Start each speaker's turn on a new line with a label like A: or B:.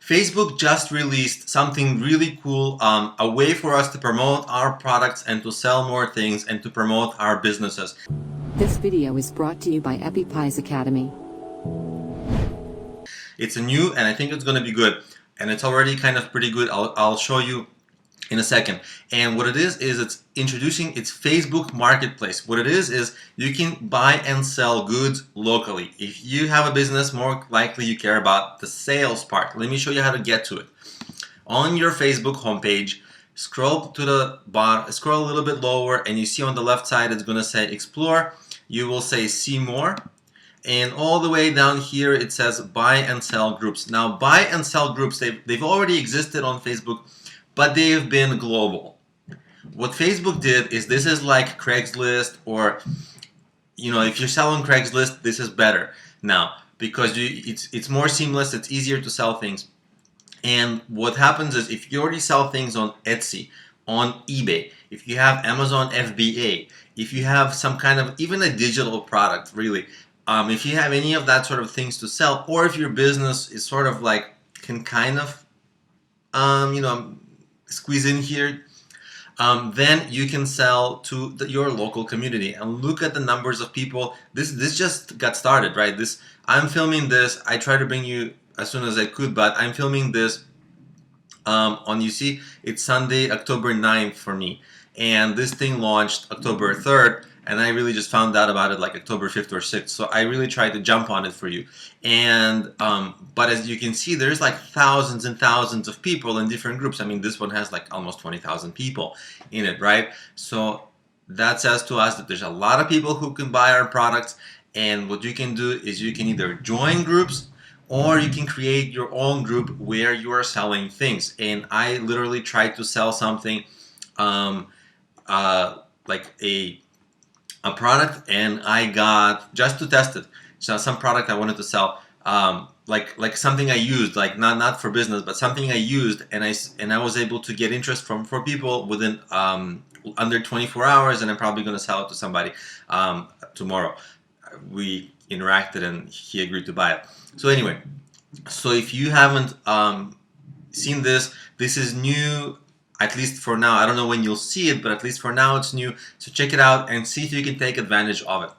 A: Facebook just released something really cool, a way for us to promote our products and to sell more things and to promote our businesses.
B: This video is brought to you by Appy Pie Academy.
A: It's a new, and I think it's going to be good, and it's already kind of pretty good. I'll show you in a second. And what it is it's introducing its Facebook Marketplace. What it is you can buy and sell goods locally. If you have a business, more likely you care about the sales part. Let me show you how to get to it. On your Facebook homepage, scroll to the bottom, scroll a little bit lower, and you see on the left side it's going to say Explore. You will say See More. And all the way down here it says Buy and Sell Groups. Now, buy and sell groups, they've already existed on Facebook, but they've been global. What Facebook did is, this is like Craigslist, or if you're selling Craigslist, this is better now because it's more seamless, it's easier to sell things. And what happens is, if you already sell things on Etsy, on eBay, if you have Amazon FBA, if you have some kind of, even a digital product, really, if you have any of that sort of things to sell, or if your business is sort of like, can kind of, squeeze in here, then you can sell to your local community. And look at the numbers of people. This just got started, right? I'm filming this. I try to bring you as soon as I could, but I'm filming this you see, it's Sunday, October 9th for me. And this thing launched October 3rd. And I really just found out about it like October 5th or 6th. So I really tried to jump on it for you. And but as you can see, there's like thousands and thousands of people in different groups. I mean, this one has like almost 20,000 people in it, right? So that says to us that there's a lot of people who can buy our products. And what you can do is, you can either join groups, or you can create your own group where you are selling things. And I literally tried to sell something like a product, and I got, just to test it, so some product I wanted to sell, like something I used, like not for business, but something I used, and I was able to get interest for people within under 24 hours, and I'm probably going to sell it to somebody tomorrow. We interacted and he agreed to buy it. So anyway, so if you haven't seen this is new. At least for now. I don't know when you'll see it, but at least for now it's new. So check it out and see if you can take advantage of it.